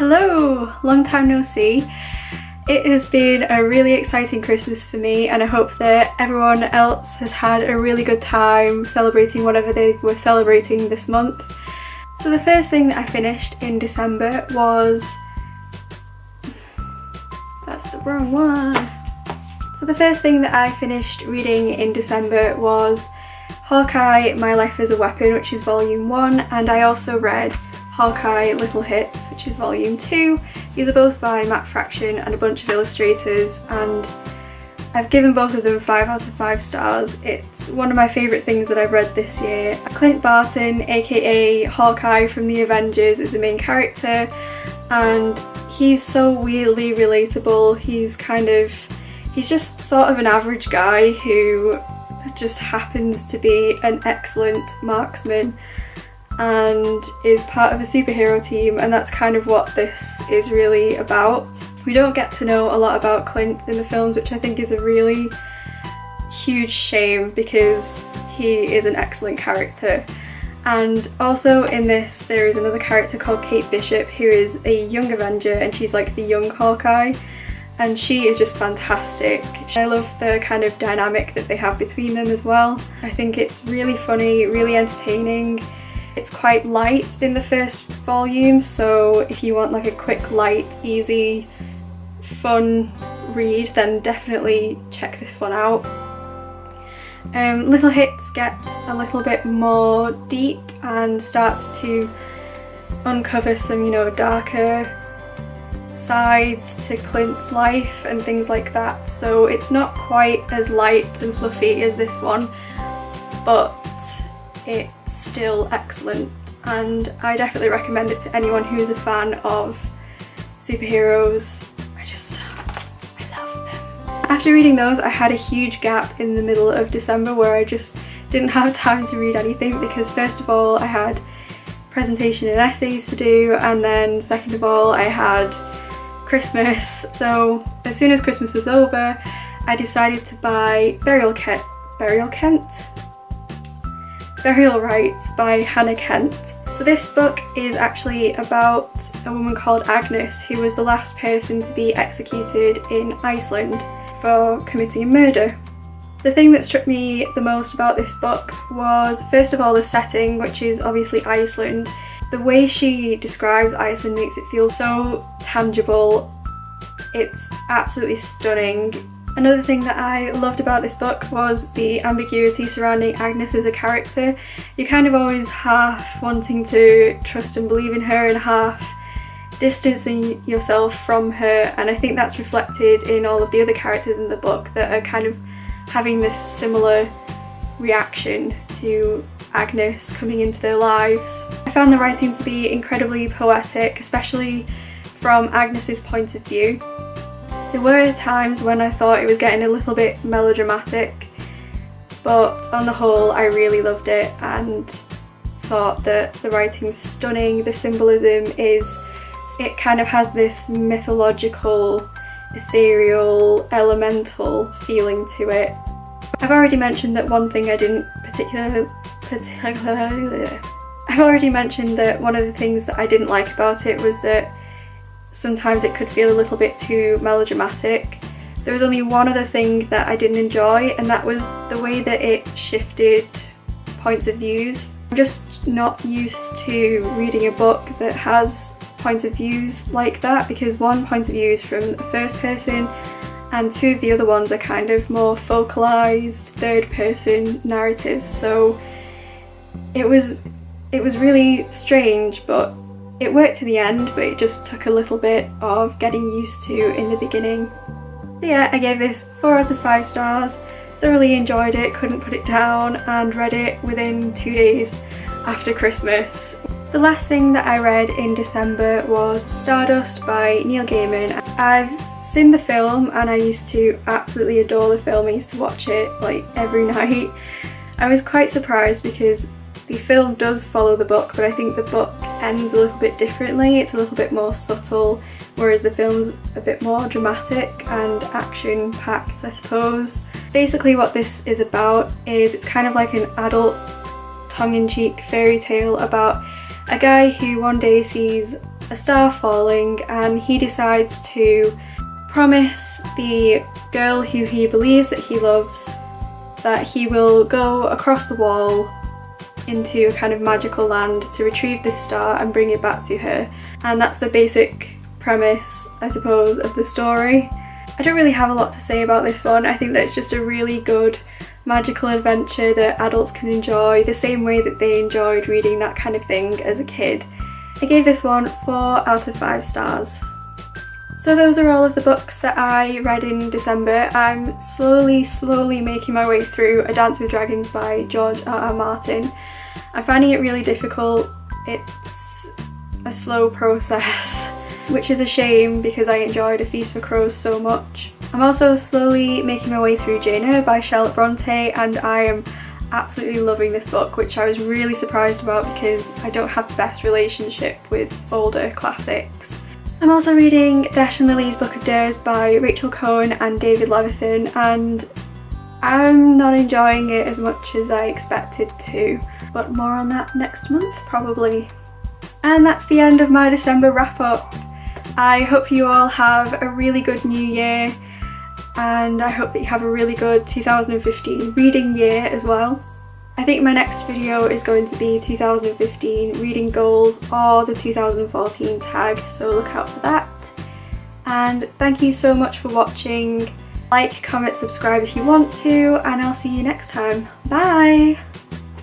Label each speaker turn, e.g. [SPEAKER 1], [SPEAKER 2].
[SPEAKER 1] Hello! Long time no see. It has been a really exciting Christmas for me, and I hope that everyone else has had a really good time celebrating whatever they were celebrating this month. So the first thing that I finished in December was... that's the wrong one. So the first thing that I finished reading in December was Hawkeye, My Life as a Weapon, which is volume 1, and I also read Hawkeye Little Hits, which is volume 2. These are both by Matt Fraction and a bunch of illustrators, and I've given both of them 5 out of 5 stars. It's one of my favourite things that I've read this year. Clint Barton, aka Hawkeye from the Avengers, is the main character, and he's so weirdly relatable. He's just sort of an average guy who just happens to be an excellent marksman and is part of a superhero team, and that's kind of what this is really about. We don't get to know a lot about Clint in the films, which I think is a really huge shame because he is an excellent character. And also in this there is another character called Kate Bishop who is a young Avenger, and she's like the young Hawkeye, and she is just fantastic. I love the kind of dynamic that they have between them as well. I think it's really funny, really entertaining. It's quite light in the first volume, so if you want like a quick, light, easy, fun read, then definitely check this one out. Little Hits gets a little bit more deep and starts to uncover some, darker sides to Clint's life and things like that. So it's not quite as light and fluffy as this one, but it's still excellent, and I definitely recommend it to anyone who is a fan of superheroes. I love them. After reading those, I had a huge gap in the middle of December where I just didn't have time to read anything, because first of all I had presentation and essays to do, and then second of all I had Christmas. So as soon as Christmas was over, I decided to buy Burial Rites by Hannah Kent. So this book is actually about a woman called Agnes, who was the last person to be executed in Iceland for committing murder. The thing that struck me the most about this book was, first of all, the setting, which is obviously Iceland. The way she describes Iceland makes it feel so tangible. It's absolutely stunning. Another thing that I loved about this book was the ambiguity surrounding Agnes as a character. You're kind of always half wanting to trust and believe in her and half distancing yourself from her, and I think that's reflected in all of the other characters in the book that are kind of having this similar reaction to Agnes coming into their lives. I found the writing to be incredibly poetic, especially from Agnes's point of view. There were times when I thought it was getting a little bit melodramatic, but on the whole I really loved it and thought that the writing was stunning. The symbolism it kind of has this mythological, ethereal, elemental feeling to it. I've already mentioned that one thing I didn't I've already mentioned that one of the things that I didn't like about it was that sometimes it could feel a little bit too melodramatic. There was only one other thing that I didn't enjoy, and that was the way that it shifted points of views. I'm just not used to reading a book that has points of views like that, because one point of view is from the first person and two of the other ones are kind of more focalized third person narratives. So it was really strange, but it worked in the end, but it just took a little bit of getting used to in the beginning. So yeah, I gave this 4 out of 5 stars, thoroughly enjoyed it, couldn't put it down, and read it within 2 days after Christmas. The last thing that I read in December was Stardust by Neil Gaiman. I've seen the film and I used to absolutely adore the film. I used to watch it like every night. I was quite surprised because the film does follow the book, but I think the book ends a little bit differently. It's a little bit more subtle, whereas the film's a bit more dramatic and action-packed, I suppose. Basically what this is about is it's kind of like an adult tongue-in-cheek fairy tale about a guy who one day sees a star falling, and he decides to promise the girl who he believes that he loves that he will go across the wall into a kind of magical land to retrieve this star and bring it back to her. And that's the basic premise, I suppose, of the story. I don't really have a lot to say about this one. I think that it's just a really good magical adventure that adults can enjoy the same way that they enjoyed reading that kind of thing as a kid. I gave this one 4 out of 5 stars. So those are all of the books that I read in December. I'm slowly making my way through A Dance with Dragons by George R.R. Martin. I'm finding it really difficult. It's a slow process, which is a shame because I enjoyed A Feast for Crows so much. I'm also slowly making my way through Jane Eyre by Charlotte Bronte, and I am absolutely loving this book, which I was really surprised about because I don't have the best relationship with older classics. I'm also reading Dash and Lily's Book of Dares by Rachel Cohen and David Levithan, and I'm not enjoying it as much as I expected to, but more on that next month probably. And that's the end of my December wrap up. I hope you all have a really good new year, and I hope that you have a really good 2015 reading year as well. I think my next video is going to be 2015 reading goals or the 2014 tag, so look out for that. And thank you so much for watching. Like, comment, subscribe if you want to, and I'll see you next time. Bye!